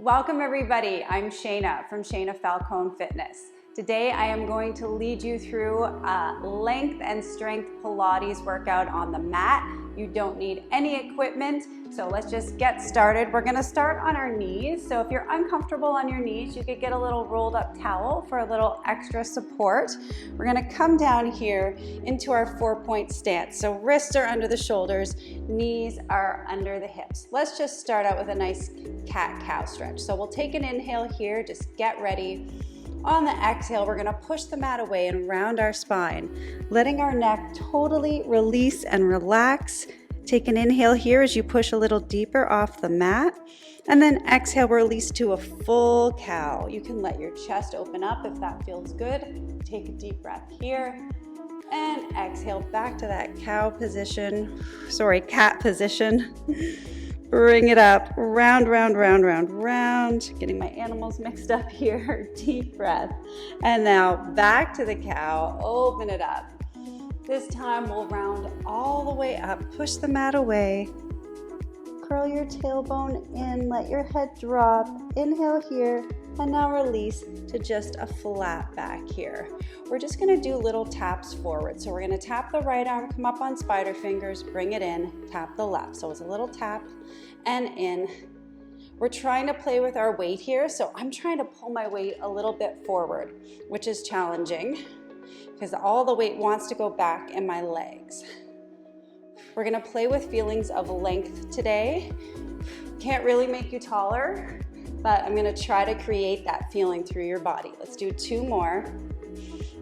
Welcome everybody, I'm Shaina from Shaina Falcone Fitness. Today I am going to lead you through a length and strength Pilates workout on the mat. You don't need any equipment, so let's just get started. We're gonna start on our knees. So if you're uncomfortable on your knees, you could get a little rolled up towel for a little extra support. We're gonna come down here into our 4-point stance. So wrists are under the shoulders, knees are under the hips. Let's just start out with a nice cat-cow stretch. So we'll take an inhale here, just get ready. On the exhale, we're gonna push the mat away and round our spine, letting our neck totally release and relax. Take an inhale here as you push a little deeper off the mat, and then exhale, release to a full cow. You can let your chest open up if that feels good. Take a deep breath here, and exhale back to that cat position. Bring it up, round, round, round, round, round. Getting my animals mixed up here. Deep breath. And now back to the cow, open it up. This time we'll round all the way up. Push the mat away. Curl your tailbone in, let your head drop. Inhale here, and now release to just a flat back here. We're just gonna do little taps forward. So we're gonna tap the right arm, come up on spider fingers, bring it in, tap the left. So it's a little tap and in. We're trying to play with our weight here. So I'm trying to pull my weight a little bit forward, which is challenging because all the weight wants to go back in my legs. We're gonna play with feelings of length today. Can't really make you taller, but I'm gonna try to create that feeling through your body. Let's do 2 more.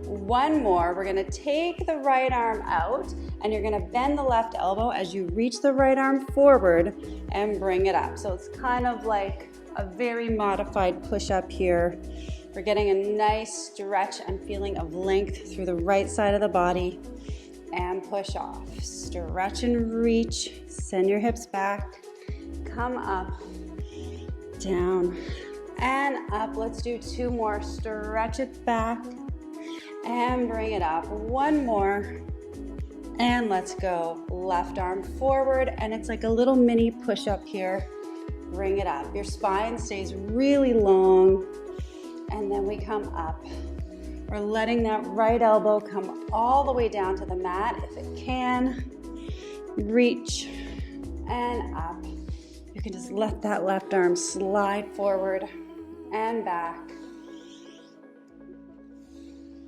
1 more. We're gonna take the right arm out and you're gonna bend the left elbow as you reach the right arm forward and bring it up. So it's kind of like a very modified push-up here. We're getting a nice stretch and feeling of length through the right side of the body, and push off. Stretch and reach, send your hips back, come up, down, and up. Let's do 2 more. Stretch it back and bring it up. 1 more, and let's go. Left arm forward, and it's like a little mini push-up here. Bring it up. Your spine stays really long, and then we come up. We're letting that right elbow come all the way down to the mat if it can. Reach and up. You can just let that left arm slide forward and back.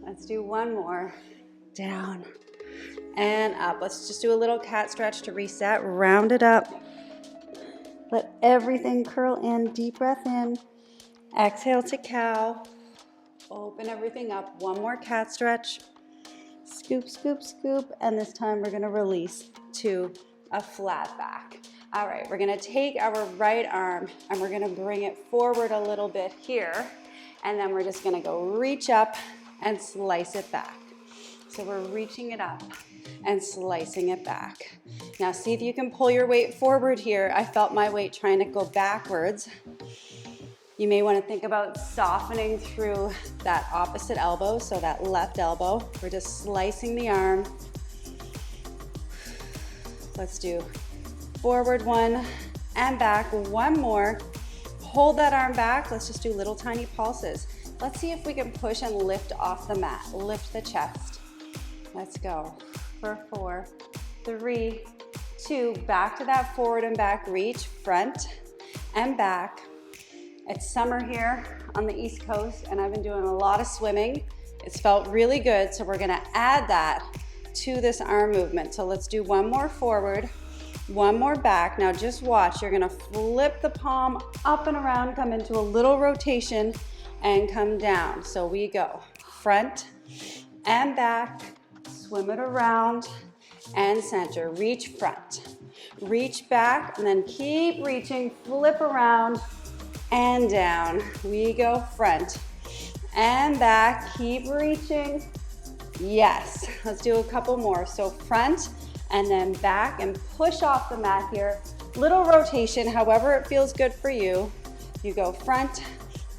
Let's do 1 more. Down and up. Let's just do a little cat stretch to reset. Round it up. Let everything curl in. Deep breath in. Exhale to cow. Open everything up. 1 more cat stretch. Scoop, scoop, scoop. And this time we're gonna release to a flat back. All right, we're gonna take our right arm and we're gonna bring it forward a little bit here. And then we're just gonna go reach up and slice it back. So we're reaching it up and slicing it back. Now see if you can pull your weight forward here. I felt my weight trying to go backwards. You may want to think about softening through that opposite elbow, so that left elbow. We're just slicing the arm. Let's do forward 1 and back 1 more. Hold that arm back. Let's just do little tiny pulses. Let's see if we can push and lift off the mat. Lift the chest. Let's go for 4, 3, 2. Back to that forward and back reach. Front and back. It's summer here on the East Coast and I've been doing a lot of swimming. It's felt really good, so we're gonna add that to this arm movement. So let's do 1 more forward, 1 more back. Now just watch, you're gonna flip the palm up and around, come into a little rotation and come down. So we go front and back, swim it around and center. Reach front, reach back, and then keep reaching, flip around, and down. We go front and back, keep reaching. Yes, let's do a couple more. So front and then back and push off the mat here. Little rotation, however it feels good for you. You go front,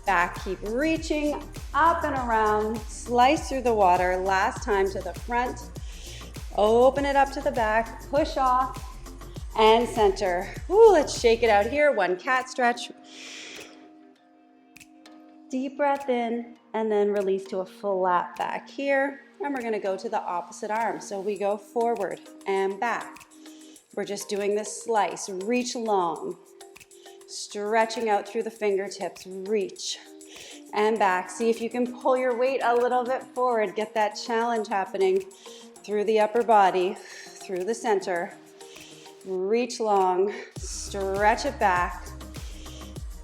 back, keep reaching, up and around, slice through the water. Last time to the front, open it up to the back, push off and center. Ooh, let's shake it out here. 1 cat stretch. Deep breath in, and then release to a flat back here. And we're gonna go to the opposite arm. So we go forward and back. We're just doing this slice. Reach long. Stretching out through the fingertips. Reach and back. See if you can pull your weight a little bit forward. Get that challenge happening through the upper body, through the center. Reach long. Stretch it back.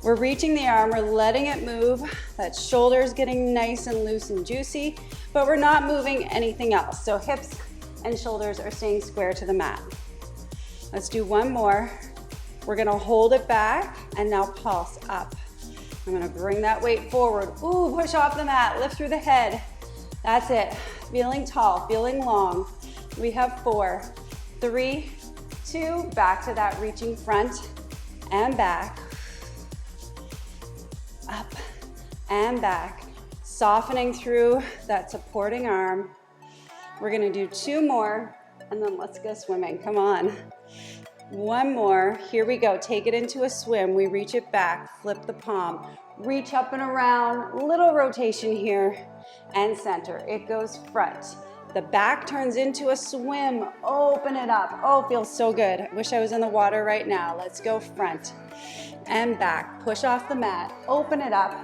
We're reaching the arm, we're letting it move. That shoulder's getting nice and loose and juicy, but we're not moving anything else. So hips and shoulders are staying square to the mat. Let's do one more. We're gonna hold it back and now pulse up. I'm gonna bring that weight forward. Ooh, push off the mat, lift through the head. That's it. Feeling tall, feeling long. We have 4, 3, 2, back to that reaching front and back. Up and back, softening through that supporting arm. We're gonna do 2 more, and then let's go swimming. Come on. 1 more. Here we go. Take it into a swim. We reach it back, flip the palm, reach up and around, little rotation here, and center. It goes front. The back turns into a swim. Open it up. Oh, feels so good. I wish I was in the water right now. Let's go front and back. Push off the mat, open it up.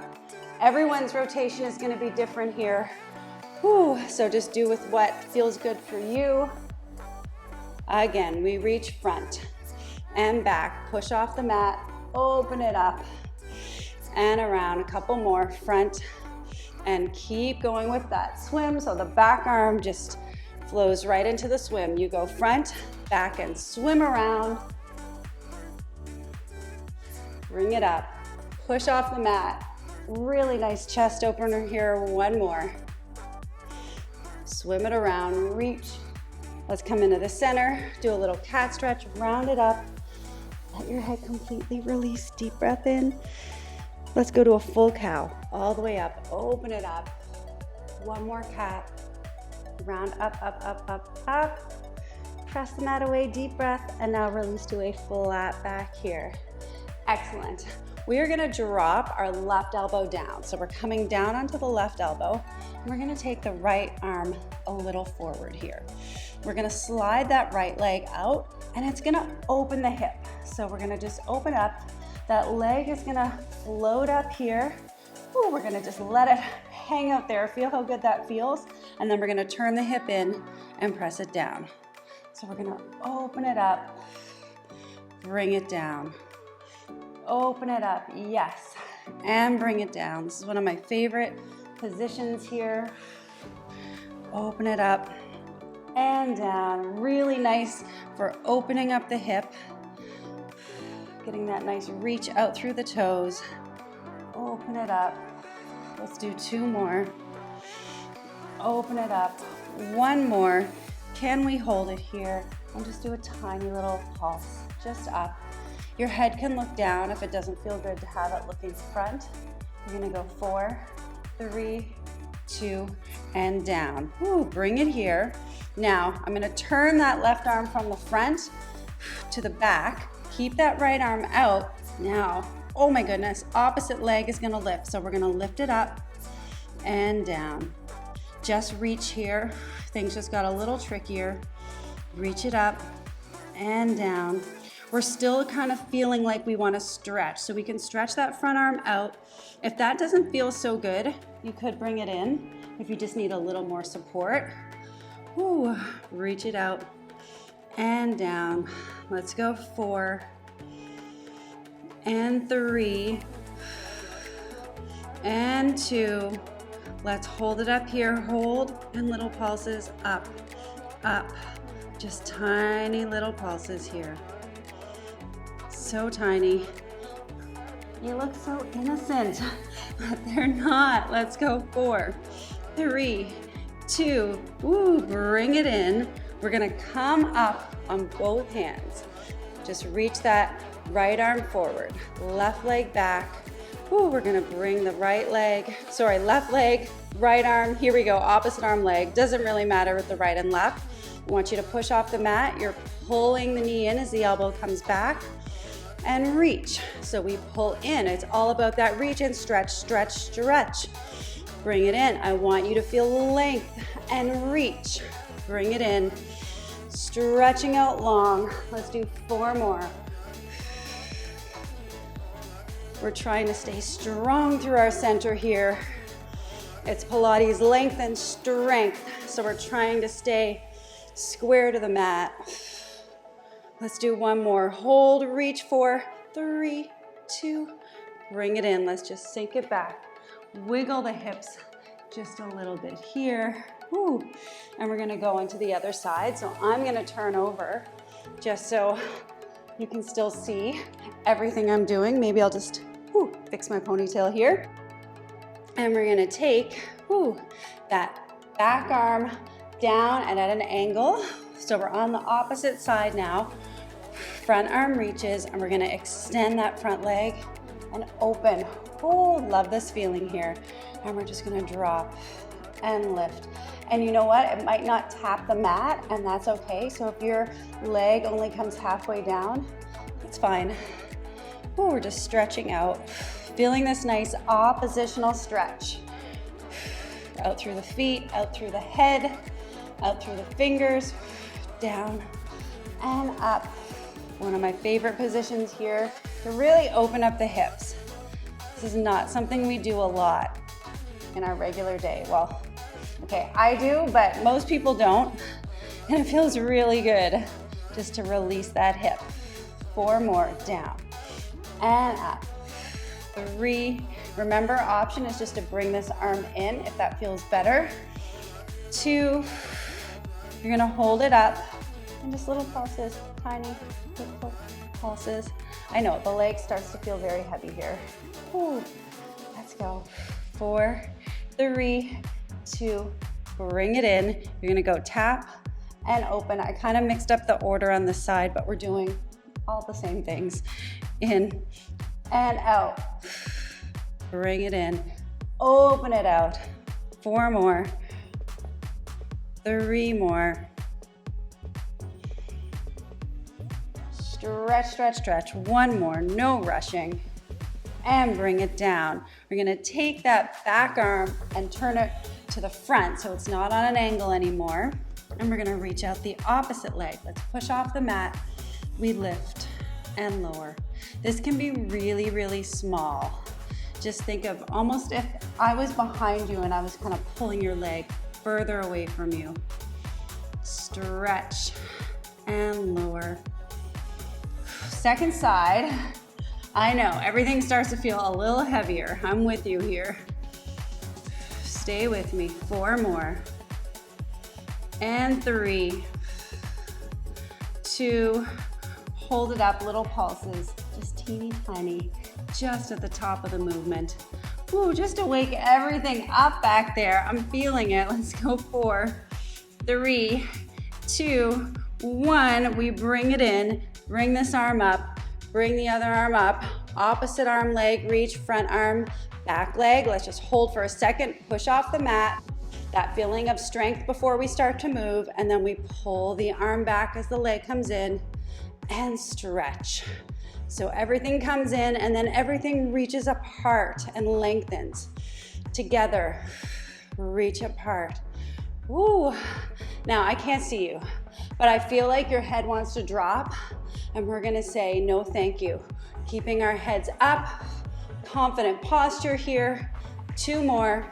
Everyone's rotation is gonna be different here. Whew. So just do with what feels good for you. Again, we reach front and back. Push off the mat, open it up and around. A couple more, front, and keep going with that swim. So the back arm just flows right into the swim. You go front, back, and swim around. Bring it up, push off the mat. Really nice chest opener here. 1 more. Swim it around, reach. Let's come into the center, do a little cat stretch, round it up. Let your head completely release, deep breath in. Let's go to a full cow, all the way up, open it up. 1 more cat, round up, up, up, up, up. Press the mat away, deep breath, and now release to a flat back here. Excellent. We are gonna drop our left elbow down. So we're coming down onto the left elbow, and we're gonna take the right arm a little forward here. We're gonna slide that right leg out, and it's gonna open the hip. So we're gonna just open up. That leg is gonna float up here. Ooh, we're gonna just let it hang out there. Feel how good that feels. And then we're gonna turn the hip in and press it down. So we're gonna open it up, bring it down. Open it up, yes, and bring it down. This is one of my favorite positions here. Open it up and down. Really nice for opening up the hip. Getting that nice reach out through the toes. Open it up. Let's do 2 more. Open it up. 1 more. Can we hold it here? And just do a tiny little pulse, just up. Your head can look down if it doesn't feel good to have it looking front. You're gonna go 4, 3, 2, and down. Ooh, bring it here. Now, I'm gonna turn that left arm from the front to the back. Keep that right arm out. Now, oh my goodness, opposite leg is gonna lift. So we're gonna lift it up and down. Just reach here. Things just got a little trickier. Reach it up and down. We're still kind of feeling like we want to stretch, so we can stretch that front arm out. If that doesn't feel so good, you could bring it in if you just need a little more support. Ooh, reach it out and down. Let's go 4 and 3 and 2. Let's hold it up here. Hold and little pulses up, up. Just tiny little pulses here. So tiny. You look so innocent, but they're not. Let's go 4, 3, 2. Ooh, bring it in. We're gonna come up on both hands. Just reach that right arm forward, left leg back. Ooh, we're gonna bring the left leg, right arm. Here we go, opposite arm leg. Doesn't really matter with the right and left. I want you to push off the mat. You're pulling the knee in as the elbow comes back. and reach. So we pull in. It's all about that reach and stretch, stretch, stretch. Bring it in. I want you to feel length and reach. Bring it in. Stretching out long. Let's do 4 more. We're trying to stay strong through our center here. It's Pilates length and strength. So we're trying to stay square to the mat. Let's do 1 more. Hold, reach for 3, 2, bring it in. Let's just sink it back. Wiggle the hips just a little bit here. Woo. And we're gonna go into the other side. So I'm gonna turn over just so you can still see everything I'm doing. Maybe I'll just fix my ponytail here. And we're gonna take that back arm down and at an angle. So we're on the opposite side now. Front arm reaches, and we're gonna extend that front leg and open. Oh, love this feeling here. And we're just gonna drop and lift. And you know what? It might not tap the mat, and that's okay. So if your leg only comes halfway down, it's fine. Oh, we're just stretching out. Feeling this nice oppositional stretch. Out through the feet, out through the head, out through the fingers, down and up. One of my favorite positions here to really open up the hips. This is not something we do a lot in our regular day. Well, okay, I do, but most people don't. And it feels really good just to release that hip. 4 more, down and up. 3, remember, option is just to bring this arm in if that feels better. 2, you're gonna hold it up and just little pulses, tiny little pulses. I know, the leg starts to feel very heavy here. Ooh, let's go. 4, 3, 2, bring it in. You're gonna go tap and open. I kind of mixed up the order on this side, but we're doing all the same things. In and out. Bring it in. Open it out. 4 more. 3 more. Stretch, stretch, stretch. 1 more, no rushing. And bring it down. We're gonna take that back arm and turn it to the front so it's not on an angle anymore. And we're gonna reach out the opposite leg. Let's push off the mat. We lift and lower. This can be really, really small. Just think of almost if I was behind you and I was kind of pulling your leg further away from you. Stretch and lower. Second side. I know, everything starts to feel a little heavier. I'm with you here. Stay with me. 4 more. And 3, 2, hold it up, little pulses, just teeny tiny, just at the top of the movement. Ooh, just to wake everything up back there. I'm feeling it. Let's go. 4, 3, 2, 1. We bring it in, bring this arm up, bring the other arm up, opposite arm leg, reach, front arm, back leg. Let's just hold for a second, push off the mat. That feeling of strength before we start to move, and then we pull the arm back as the leg comes in and stretch. So everything comes in and then everything reaches apart and lengthens. Together, reach apart. Woo. Now I can't see you, but I feel like your head wants to drop, and we're gonna say no thank you. Keeping our heads up, confident posture here. 2 more.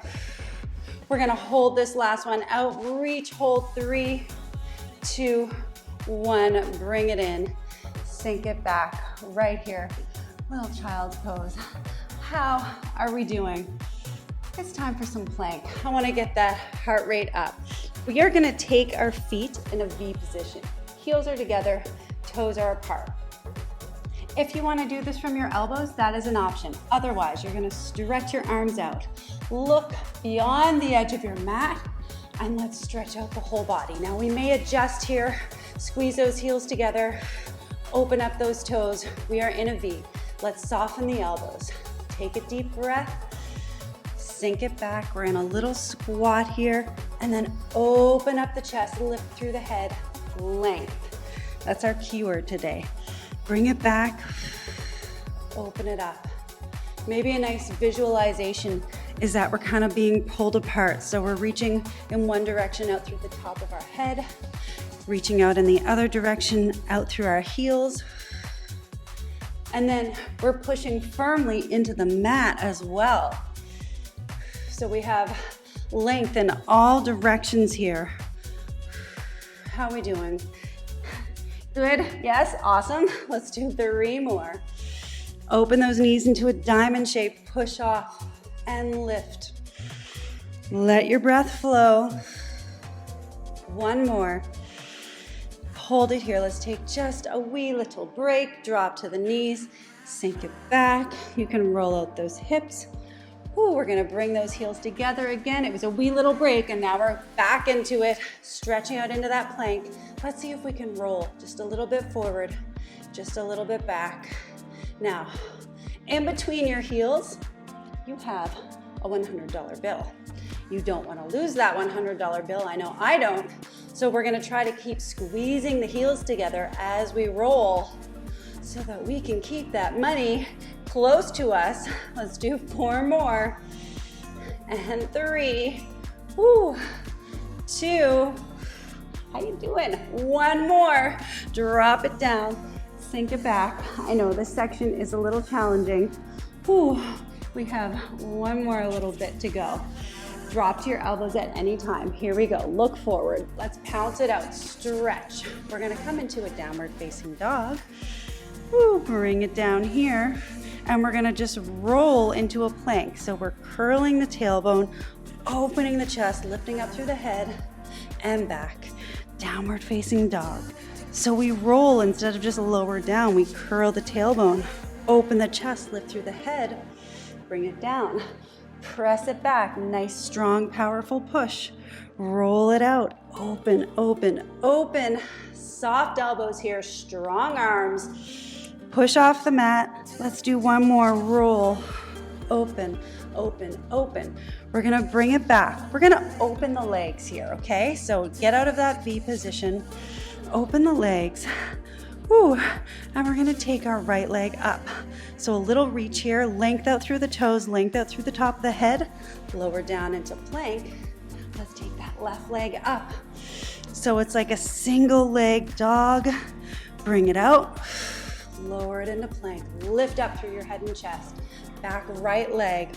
We're gonna hold this last one out, reach, hold. 3, 2, 1, bring it in. Sink it back right here. Little child's pose. How are we doing? It's time for some plank. I wanna get that heart rate up. We are gonna take our feet in a V position. Heels are together, toes are apart. If you wanna do this from your elbows, that is an option. Otherwise, you're gonna stretch your arms out. Look beyond the edge of your mat, and let's stretch out the whole body. Now we may adjust here, squeeze those heels together, open up those toes. We are in a V. Let's soften the elbows. Take a deep breath, sink it back. We're in a little squat here, and then open up the chest, lift through the head, length. That's our keyword today. Bring it back, Open it up. Maybe a nice visualization is that we're kind of being pulled apart. So we're reaching in one direction out through the top of our head, reaching out in the other direction out through our heels. And then we're pushing firmly into the mat as well. So we have length in all directions here. How are we doing? Good, yes, awesome. Let's do 3 more. Open those knees into a diamond shape, push off and lift. Let your breath flow. 1 more. Hold it here. Let's take just a wee little break. Drop to the knees, sink it back. You can roll out those hips. Ooh, we're gonna bring those heels together again. It was a wee little break and now we're back into it, stretching out into that plank. Let's see if we can roll just a little bit forward, just a little bit back. Now, in between your heels, you have a $100 bill. You don't want to lose that $100 bill. I know I don't. So we're going to try to keep squeezing the heels together as we roll so that we can keep that money close to us. Let's do 4 more. And 3. Woo. 2. How you doing? 1 more. Drop it down. Sink it back. I know this section is a little challenging. Whew. We have 1 more little bit to go. Drop to your elbows at any time. Here we go. Look forward. Let's pounce it out. Stretch. We're going to come into a downward facing dog. Whew. Bring it down here. And we're going to just roll into a plank. So we're curling the tailbone, opening the chest, lifting up through the head and back. Downward facing dog. So we roll instead of just lower down. We curl the tailbone, open the chest, lift through the head, bring it down, press it back. Nice, strong, powerful push. Roll it out. Open, open, open. Soft elbows here, strong arms. Push off the mat. Let's do 1 more. Roll. Open, open, open. We're gonna bring it back. We're gonna open the legs here, okay? So get out of that V position. Open the legs. Woo. And we're gonna take our right leg up. So a little reach here, length out through the toes, length out through the top of the head, lower down into plank. Let's take that left leg up. So it's like a single leg dog. Bring it out, lower it into plank. Lift up through your head and chest. Back right leg,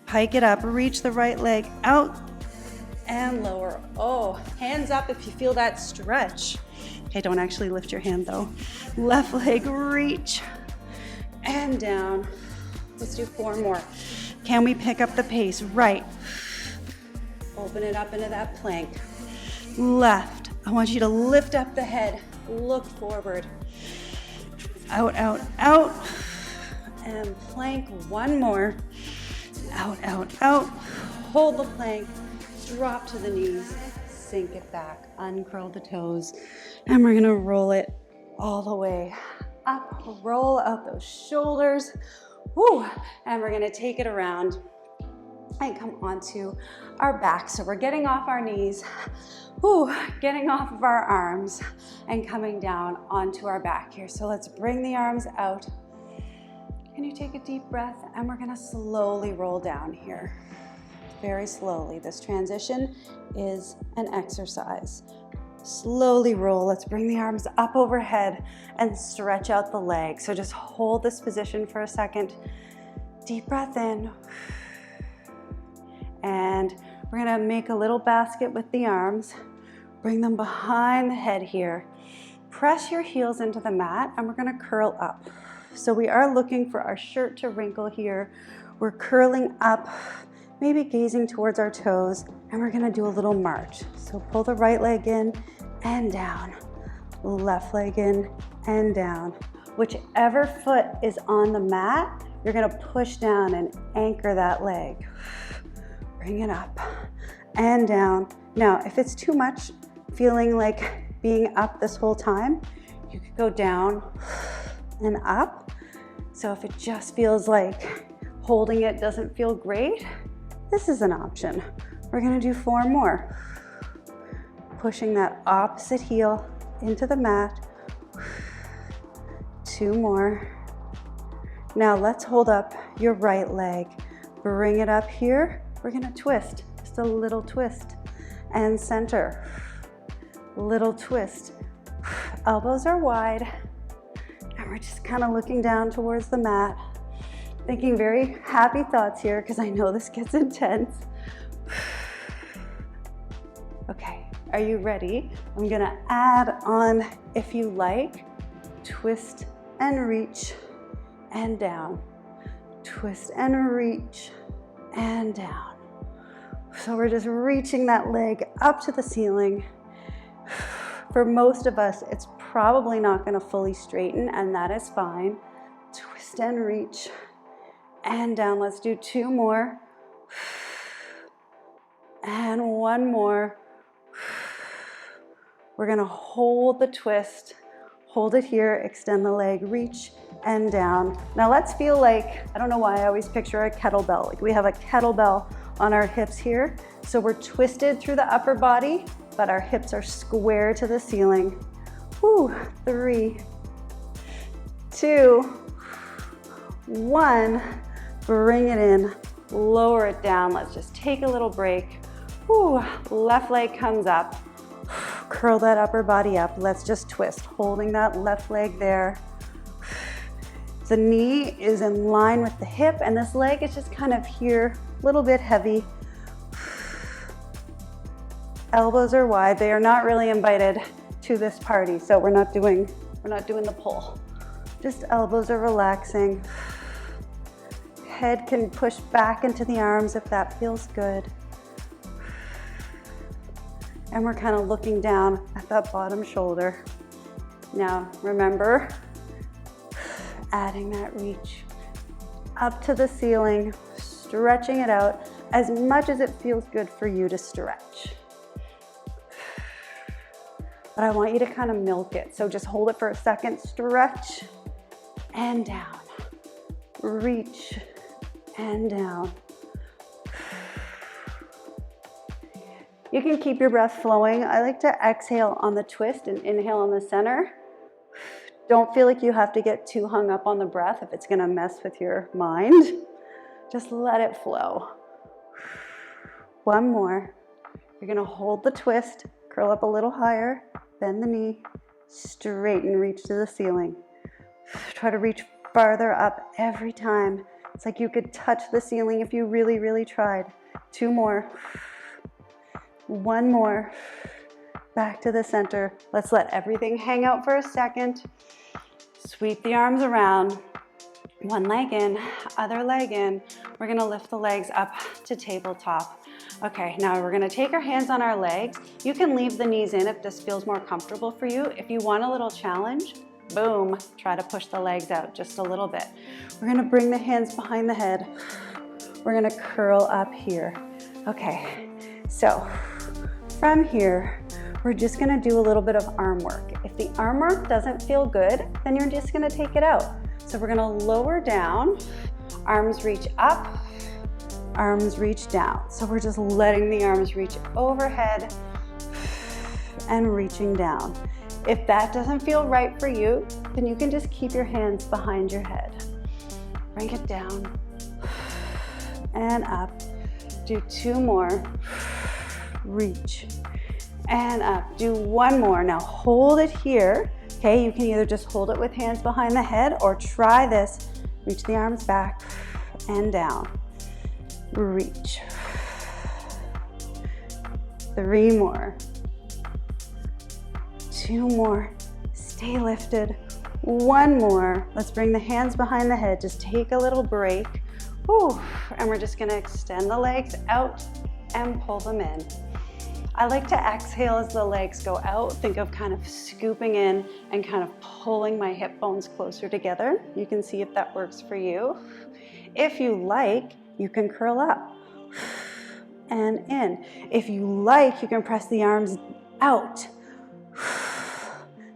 hike it up, reach the right leg out and lower. Oh, hands up if you feel that stretch. Okay, don't actually lift your hand though. Left leg, reach and down. Let's do 4 more. Can we pick up the pace? Right. Open it up into that plank. Left. I want you to lift up the head. Look forward. Out, out, out. And plank. 1 more. Out, out, out. Hold the plank. Drop to the knees. Sink it back. Uncurl the toes. And we're gonna roll it all the way up. Roll out those shoulders. Woo. And we're gonna take it around and come onto our back. So we're getting off our knees, woo, getting off of our arms and coming down onto our back here. So let's bring the arms out. Can you take a deep breath? And we're gonna slowly roll down here. Very slowly. This transition is an exercise. Slowly roll. Let's bring the arms up overhead and stretch out the legs. So just hold this position for a second. Deep breath in. And we're gonna make a little basket with the arms. Bring them behind the head here. Press your heels into the mat and we're gonna curl up. So we are looking for our shirt to wrinkle here. We're curling up, maybe gazing towards our toes, and we're gonna do a little march. So pull the right leg in and down, left leg in and down. Whichever foot is on the mat, you're gonna push down and anchor that leg. Bring it up and down. Now, if it's too much, feeling like being up this whole time, you could go down and up. So if it just feels like holding it doesn't feel great, this is an option. We're gonna do 4 more. Pushing that opposite heel into the mat. 2 more. Now let's hold up your right leg. Bring it up here. We're gonna twist, just a little twist. And center, little twist. Elbows are wide. And we're just kind of looking down towards the mat. Thinking very happy thoughts here because I know this gets intense. Okay, are you ready? I'm gonna add on, if you like, twist and reach and down. Twist and reach and down. So we're just reaching that leg up to the ceiling. For most of us, it's probably not gonna fully straighten, and that is fine. Twist and reach and down. Let's do 2 more. And 1 more. We're gonna hold the twist. Hold it here, extend the leg, reach and down. Now let's feel like, I don't know why I always picture a kettlebell. Like we have a kettlebell on our hips here. So we're twisted through the upper body, but our hips are square to the ceiling. Whew, 3, 2, 1. Bring it in, lower it down. Let's just take a little break. Whew, left leg comes up. Curl that upper body up. Let's just twist, holding that left leg there. The knee is in line with the hip and this leg is just kind of here, a little bit heavy. Elbows are wide. They are not really invited to this party, so we're not doing the pull. Just elbows are relaxing. Head can push back into the arms if that feels good. And we're kind of looking down at that bottom shoulder. Now, remember, adding that reach up to the ceiling, stretching it out as much as it feels good for you to stretch. But I want you to kind of milk it. So just hold it for a second, stretch and down, reach and down. You can keep your breath flowing. I like to exhale on the twist and inhale on the center. Don't feel like you have to get too hung up on the breath if it's gonna mess with your mind. Just let it flow. 1 more. You're gonna hold the twist, curl up a little higher, bend the knee, straighten, reach to the ceiling. Try to reach farther up every time. It's like you could touch the ceiling if you really, really tried. 2 more. 1 more. Back to the center. Let's let everything hang out for a second. Sweep the arms around. 1 leg in, other leg in. We're gonna lift the legs up to tabletop. Okay, now we're gonna take our hands on our legs. You can leave the knees in if this feels more comfortable for you. If you want a little challenge, boom, try to push the legs out just a little bit. We're gonna bring the hands behind the head. We're gonna curl up here. Okay, so from here, we're just gonna do a little bit of arm work. If the arm work doesn't feel good, then you're just gonna take it out. So we're gonna lower down, arms reach up, arms reach down. So we're just letting the arms reach overhead and reaching down. If that doesn't feel right for you, then you can just keep your hands behind your head. Bring it down and up. Do 2 more. Reach and up. Do 1 more. Now hold it here. Okay, you can either just hold it with hands behind the head or try this. Reach the arms back and down. Reach. 3 more. 2 more. Stay lifted. 1 more. Let's bring the hands behind the head. Just take a little break. Whew. And we're just gonna extend the legs out and pull them in. I like to exhale as the legs go out. Think of kind of scooping in and kind of pulling my hip bones closer together. You can see if that works for you. If you like, you can curl up and in. If you like, you can press the arms out.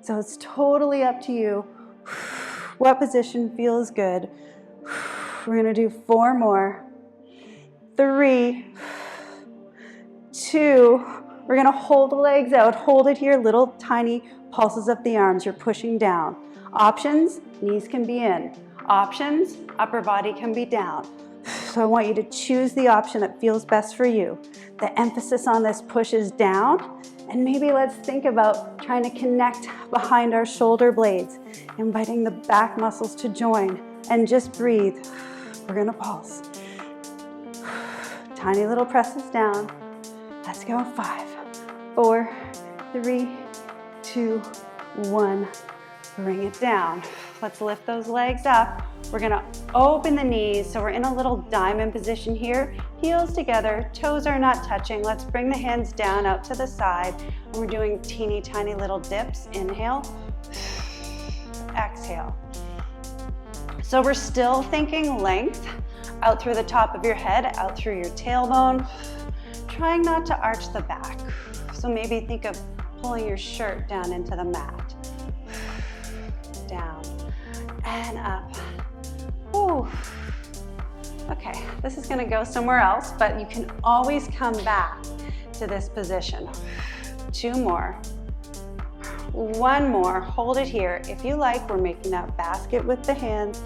So it's totally up to you. What position feels good? We're gonna do 4 more. 3, 2, we're gonna hold the legs out. Hold it here, little tiny pulses of the arms. You're pushing down. Options, knees can be in. Options, upper body can be down. So I want you to choose the option that feels best for you. The emphasis on this push is down, and maybe let's think about trying to connect behind our shoulder blades, inviting the back muscles to join, and just breathe. We're gonna pulse. Tiny little presses down. Let's go. 5, 4, 3, 2, 1. Bring it down. Let's lift those legs up. We're gonna open the knees, so we're in a little diamond position here. Heels together, toes are not touching. Let's bring the hands down out to the side. And we're doing teeny tiny little dips. Inhale, exhale. So we're still thinking length, out through the top of your head, out through your tailbone. Trying not to arch the back. So maybe think of pulling your shirt down into the mat. Down and up. Ooh. Okay, this is gonna go somewhere else, but you can always come back to this position. 2 more. 1 more, hold it here. If you like, we're making that basket with the hands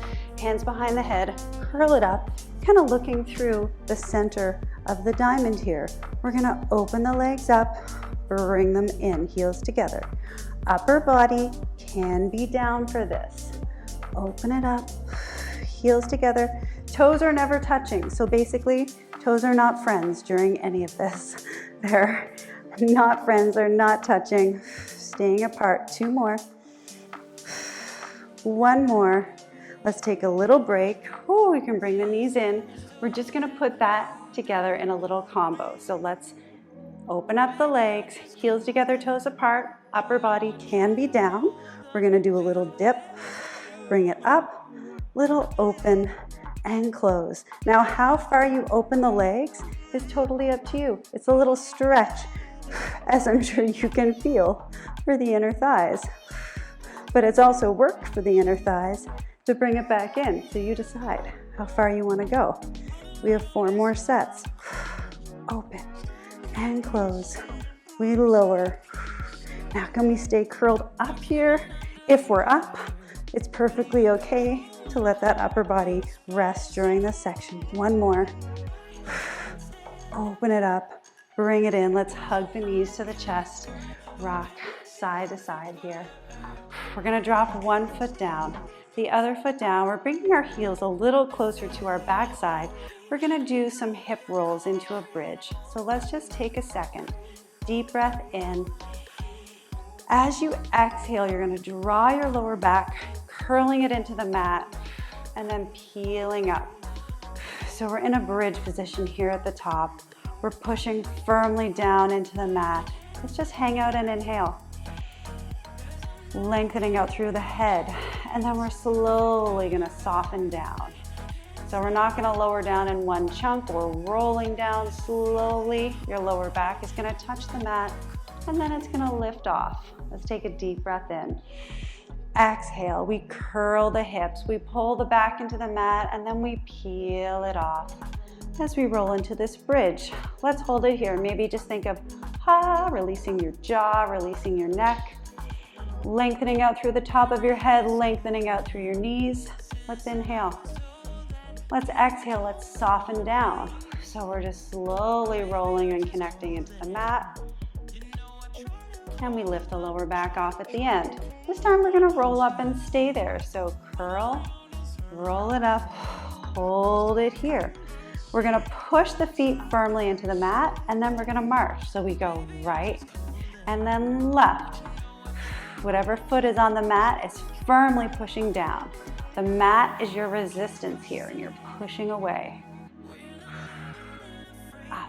behind the head, curl it up, kind of looking through the center of the diamond here. We're gonna open the legs up, bring them in, heels together. Upper body can be down for this. Open it up, heels together. Toes are never touching, so basically, toes are not friends during any of this. They're not friends, they're not touching, staying apart. 2 more. 1 more. Let's take a little break. Ooh, we can bring the knees in. We're just gonna put that together in a little combo. So let's open up the legs, heels together, toes apart. Upper body can be down. We're gonna do a little dip, bring it up, little open and close. Now, how far you open the legs is totally up to you. It's a little stretch, as I'm sure you can feel for the inner thighs. But it's also work for the inner thighs to bring it back in. So you decide how far you wanna go. We have 4 more sets. Open and close. We lower. Now can we stay curled up here? If we're up, it's perfectly okay to let that upper body rest during this section. 1 more. Open it up, bring it in. Let's hug the knees to the chest. Rock side to side here. We're gonna drop 1 foot down, the other foot down. We're bringing our heels a little closer to our backside. We're gonna do some hip rolls into a bridge. So let's just take a second. Deep breath in. As you exhale, you're gonna draw your lower back, curling it into the mat, and then peeling up. So we're in a bridge position here at the top. We're pushing firmly down into the mat. Let's just hang out and inhale. Lengthening out through the head, and then we're slowly gonna soften down. So we're not gonna lower down in one chunk. We're rolling down slowly. Your lower back is gonna touch the mat, and then it's gonna lift off. Let's take a deep breath in. Exhale, we curl the hips, we pull the back into the mat, and then we peel it off as we roll into this bridge. Let's hold it here. Maybe just think of releasing your jaw, releasing your neck, lengthening out through the top of your head, lengthening out through your knees. Let's inhale. Let's exhale, let's soften down. So we're just slowly rolling and connecting into the mat. And we lift the lower back off at the end. This time we're gonna roll up and stay there. So curl, roll it up, hold it here. We're gonna push the feet firmly into the mat, and then we're gonna march. So we go right and then left. Whatever foot is on the mat is firmly pushing down. The mat is your resistance here, and you're pushing away. Up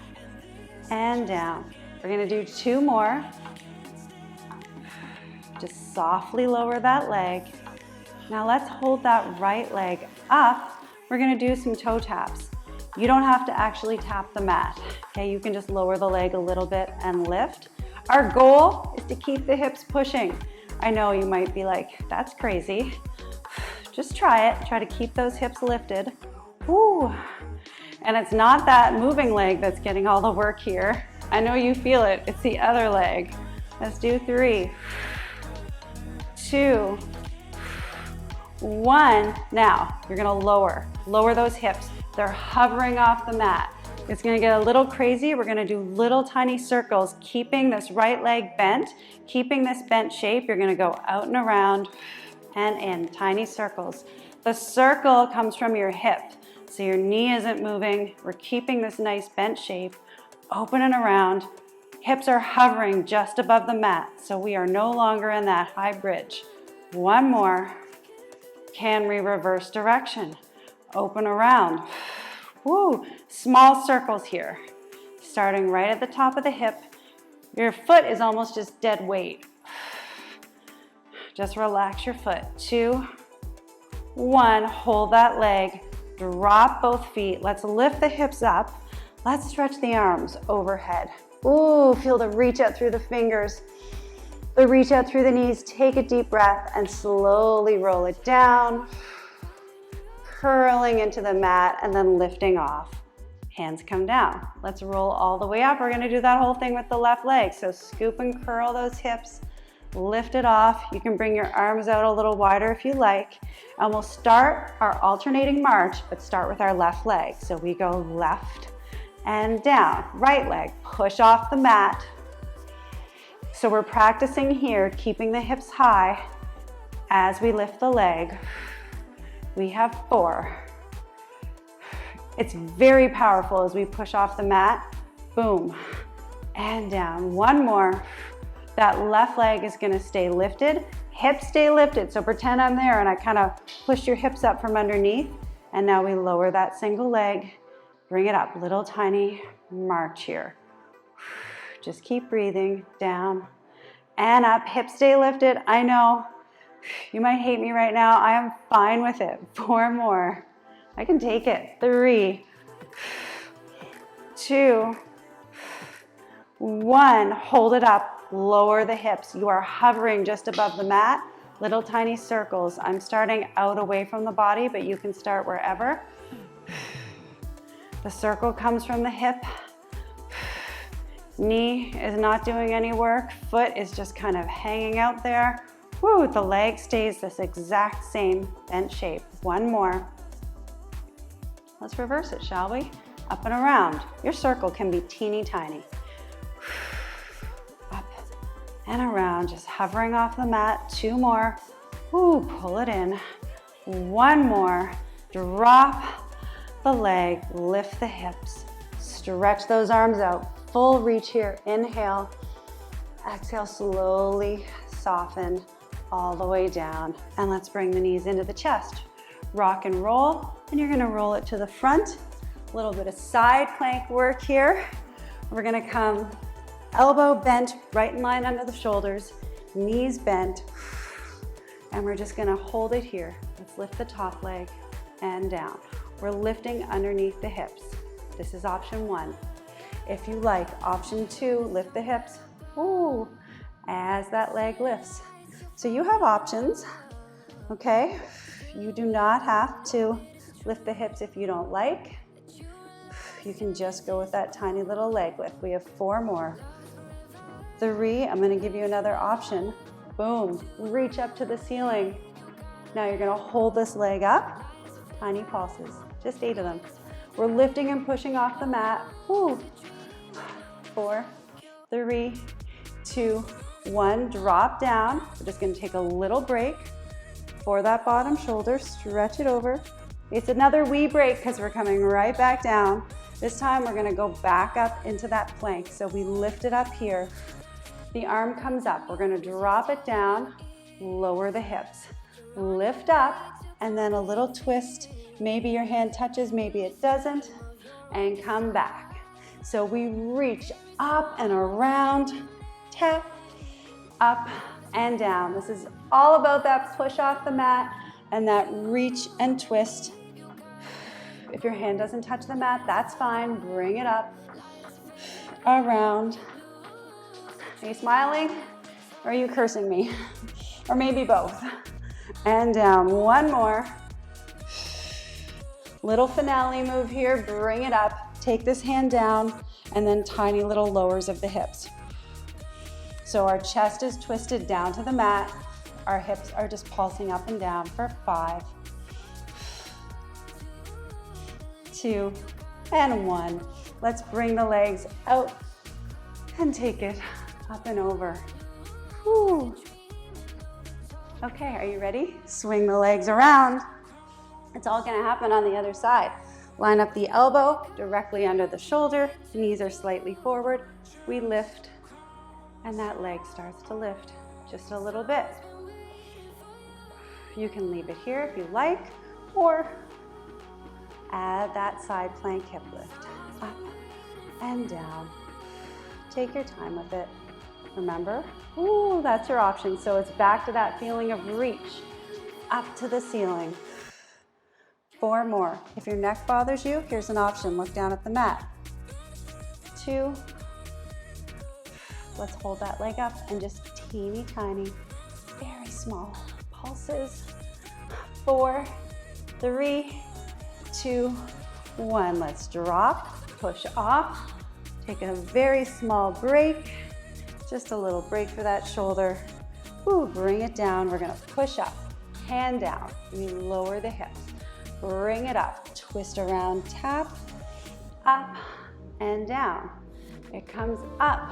and down. We're gonna do 2 more. Just softly lower that leg. Now let's hold that right leg up. We're gonna do some toe taps. You don't have to actually tap the mat, okay? You can just lower the leg a little bit and lift. Our goal is to keep the hips pushing. I know you might be like, that's crazy. Just try it. Try to keep those hips lifted. Woo. And it's not that moving leg that's getting all the work here. I know you feel it. It's the other leg. Let's do 3, 2, 1. Now, you're gonna lower those hips. They're hovering off the mat. It's gonna get a little crazy. We're gonna do little tiny circles, keeping this right leg bent, keeping this bent shape. You're gonna go out and around and in, tiny circles. The circle comes from your hip, so your knee isn't moving. We're keeping this nice bent shape, open and around. Hips are hovering just above the mat, so we are no longer in that high bridge. 1 more. Can we reverse direction? Open around. Woo, small circles here. Starting right at the top of the hip. Your foot is almost just dead weight. Just relax your foot. 2, 1, hold that leg. Drop both feet. Let's lift the hips up. Let's stretch the arms overhead. Ooh, feel the reach out through the fingers. The reach out through the knees. Take a deep breath and slowly roll it down. Curling into the mat and then lifting off. Hands come down. Let's roll all the way up. We're gonna do that whole thing with the left leg. So scoop and curl those hips, lift it off. You can bring your arms out a little wider if you like. And we'll start our alternating march, but start with our left leg. So we go left and down. Right leg, push off the mat. So we're practicing here, keeping the hips high as we lift the leg. We have 4. It's very powerful as we push off the mat. Boom, and down. 1 more. That left leg is gonna stay lifted. Hips stay lifted, so pretend I'm there and I kind of push your hips up from underneath. And now we lower that single leg, bring it up, little tiny march here. Just keep breathing, down and up. Hips stay lifted. I know you might hate me right now. I am fine with it. 4 more. I can take it. 3, 2, 1. Hold it up. Lower the hips. You are hovering just above the mat. Little tiny circles. I'm starting out away from the body, but you can start wherever. The circle comes from the hip. Knee is not doing any work. Foot is just kind of hanging out there. Woo, the leg stays this exact same bent shape. 1 more. Let's reverse it, shall we? Up and around. Your circle can be teeny tiny. Up and around, just hovering off the mat. 2 more. Woo, pull it in. 1 more. Drop the leg, lift the hips. Stretch those arms out. Full reach here. Inhale. Exhale, slowly soften all the way down. And let's bring the knees into the chest. Rock and roll, and you're gonna roll it to the front. A little bit of side plank work here. We're gonna come elbow bent, right in line under the shoulders, knees bent, and we're just gonna hold it here. Let's lift the top leg and down. We're lifting underneath the hips. This is option 1. If you like, option 2, lift the hips, ooh, as that leg lifts. So you have options, okay? You do not have to lift the hips if you don't like. You can just go with that tiny little leg lift. We have 4 more. 3, I'm gonna give you another option. Boom, reach up to the ceiling. Now you're gonna hold this leg up, tiny pulses, just 8 of them. We're lifting and pushing off the mat. Woo. 4, 3, 2, 1, drop down. We're just gonna take a little break for that bottom shoulder, stretch it over. It's another wee break because we're coming right back down. This time we're gonna go back up into that plank. So we lift it up here. The arm comes up. We're gonna drop it down, lower the hips, lift up, and then a little twist. Maybe your hand touches, maybe it doesn't, and come back. So we reach up and around, tap, up and down. This is all about that push off the mat and that reach and twist. If your hand doesn't touch the mat, that's fine. Bring it up, around. Are you smiling or are you cursing me? Or maybe both. And down. 1 more. Little finale move here. Bring it up. Take this hand down and then tiny little lowers of the hips. So our chest is twisted down to the mat. our hips are just pulsing up and down for 5, 2, and 1. Let's bring the legs out and take it up and over. Whew. Okay, are you ready? Swing the legs around. It's all gonna happen on the other side. Line up the elbow directly under the shoulder, knees are slightly forward. We lift, and that leg starts to lift just a little bit. You can leave it here if you like, or add that side plank hip lift. Up and down. Take your time with it. Remember, ooh, that's your option. So it's back to that feeling of reach, up to the ceiling. 4 more. If your neck bothers you, here's an option. Look down at the mat. 2. Let's hold that leg up and just teeny tiny, very small pulses. 4, 3, 2, 1. Let's drop, push off. Take a very small break. Just a little break for that shoulder. Ooh, bring it down. We're gonna push up, hand down. We lower the hips. Bring it up, twist around, tap, up and down. It comes up.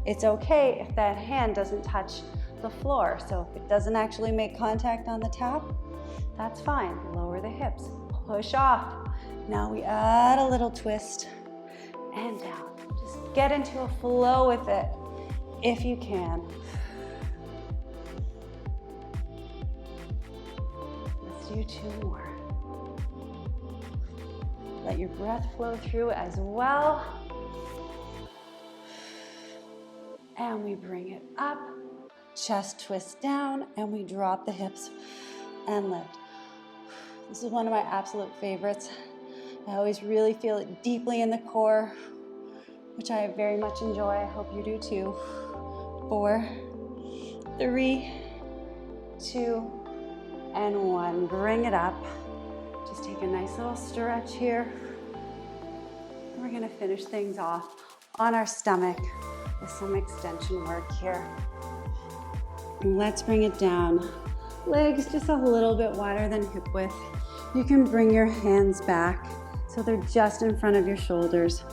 It's okay if that hand doesn't touch the floor. So if it doesn't actually make contact on the tap, that's fine. Lower the hips, push off. Now we add a little twist and down. Just get into a flow with it if you can. Do 2 more. Let your breath flow through as well. And we bring it up, chest twist down, and we drop the hips and lift. This is one of my absolute favorites. I always really feel it deeply in the core, which I very much enjoy. I hope you do too. 4, 3, 2, and 1. Bring it up. Just take a nice little stretch here. We're gonna finish things off on our stomach with some extension work here. And let's bring it down. Legs just a little bit wider than hip width. You can bring your hands back so they're just in front of your shoulders.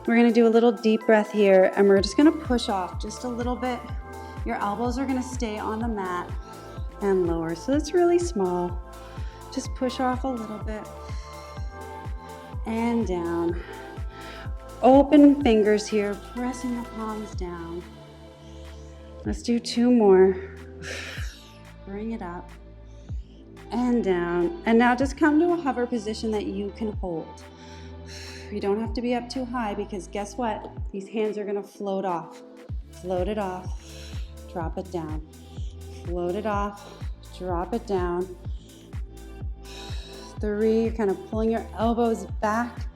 We're gonna do a little deep breath here, and we're just gonna push off just a little bit. Your elbows are gonna stay on the mat and lower. So it's really small. Just push off a little bit and down. Open fingers here, pressing the palms down. Let's do 2 more. Bring it up and down. And now just come to a hover position that you can hold. You don't have to be up too high, because guess what? These hands are gonna float off. Float it off, drop it down. Float it off, drop it down. 3, you're kind of pulling your elbows back.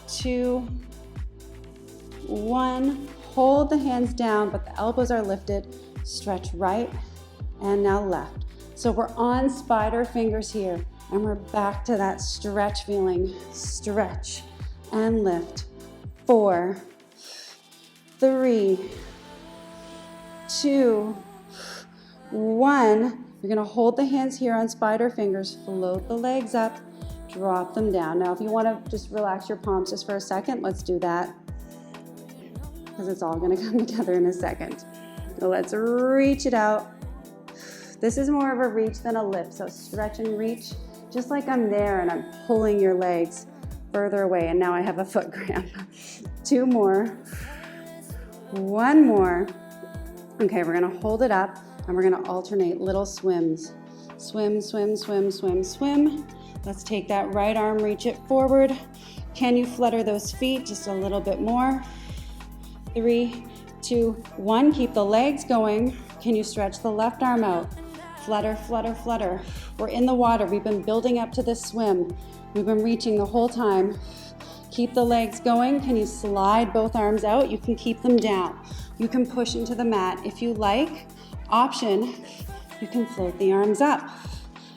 2, 1. Hold the hands down, but the elbows are lifted. Stretch right and now left. So we're on spider fingers here, and we're back to that stretch feeling. Stretch and lift. 4, 3, 2, 1. You're gonna hold the hands here on spider fingers, float the legs up, drop them down. Now, if you wanna just relax your palms just for a second, let's do that, because it's all gonna come together in a second. So let's reach it out. This is more of a reach than a lift, so stretch and reach, just like I'm there and I'm pulling your legs further away, and now I have a foot cramp. 2 more, 1 more. Okay, we're gonna hold it up, and we're gonna alternate little swims. Swim, swim, swim, swim, swim. Let's take that right arm, reach it forward. Can you flutter those feet just a little bit more? 3, 2, 1. Keep the legs going. Can you stretch the left arm out? Flutter, flutter, flutter. We're in the water. We've been building up to this swim. We've been reaching the whole time. Keep the legs going. Can you slide both arms out? You can keep them down. You can push into the mat if you like. Option, you can float the arms up.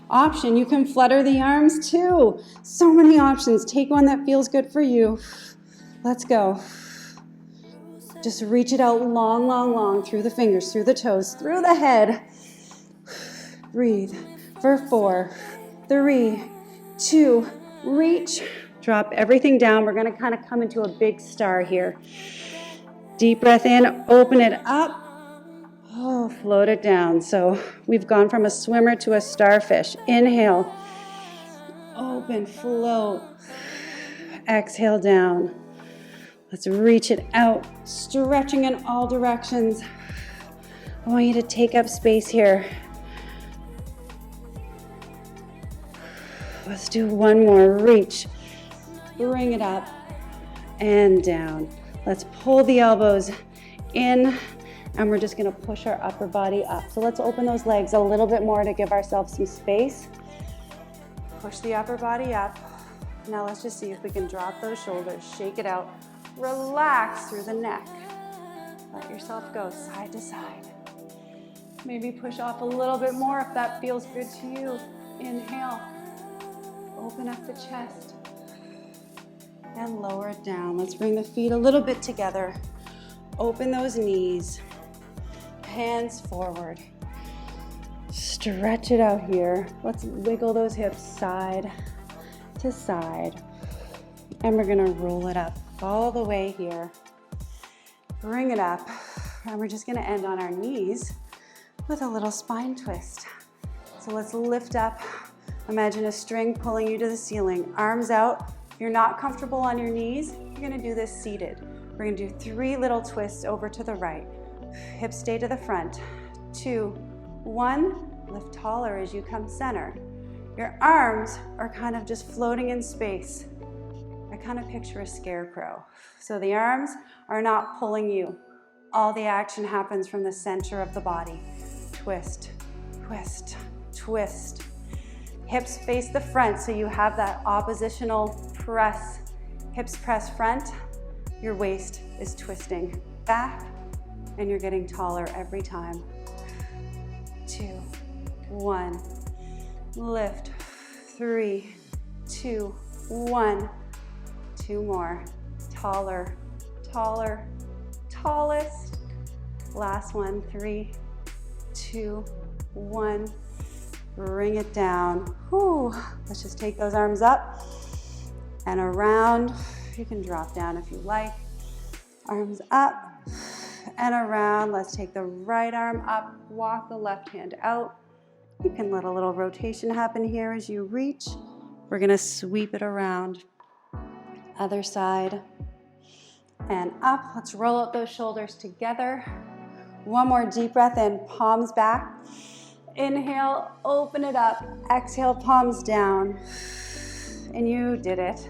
Option, you can flutter the arms too. So many options. Take one that feels good for you. Let's go. Just reach it out long, long, long through the fingers, through the toes, through the head. Breathe for 4, 3, 2, reach. Drop everything down. We're going to kind of come into a big star here. Deep breath in, open it up. Oh, float it down. So we've gone from a swimmer to a starfish. Inhale, open, float. Exhale down. Let's reach it out, stretching in all directions. I want you to take up space here. Let's do one more. Reach. Bring it up and down. Let's pull the elbows in, and we're just gonna push our upper body up. So let's open those legs a little bit more to give ourselves some space. Push the upper body up. Now let's just see if we can drop those shoulders, shake it out, relax through the neck. Let yourself go side to side. Maybe push off a little bit more if that feels good to you. Inhale, open up the chest, and lower it down. Let's bring the feet a little bit together. Open those knees, hands forward. Stretch it out here. Let's wiggle those hips side to side. And we're gonna roll it up all the way here. Bring it up. And we're just gonna end on our knees with a little spine twist. So let's lift up. Imagine a string pulling you to the ceiling. Arms out. If you're not comfortable on your knees, you're gonna do this seated. We're gonna do 3 little twists over to the right. Hips stay to the front. 2, 1. Lift taller as you come center. Your arms are kind of just floating in space. I kind of picture a scarecrow. So the arms are not pulling you. All the action happens from the center of the body. Twist, twist, twist. Hips face the front so you have that oppositional press. Hips press front, your waist is twisting back, and you're getting taller every time. 2, 1. Lift. 3, 2, 1. 2 more. Taller, taller, tallest. Last one. 3, 2, 1. Bring it down. Whew. Let's just take those arms up and around. You can drop down if you like. Arms up and around. Let's take the right arm up. Walk the left hand out. You can let a little rotation happen here as you reach. We're gonna sweep it around. Other side and up. Let's roll out those shoulders together. One more deep breath in, palms back. Inhale, open it up. Exhale, palms down. And you did it.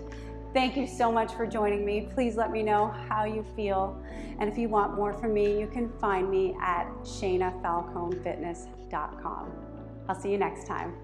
Thank you so much for joining me. Please let me know how you feel. And if you want more from me, you can find me at ShainaFalconeFitness.com. I'll see you next time.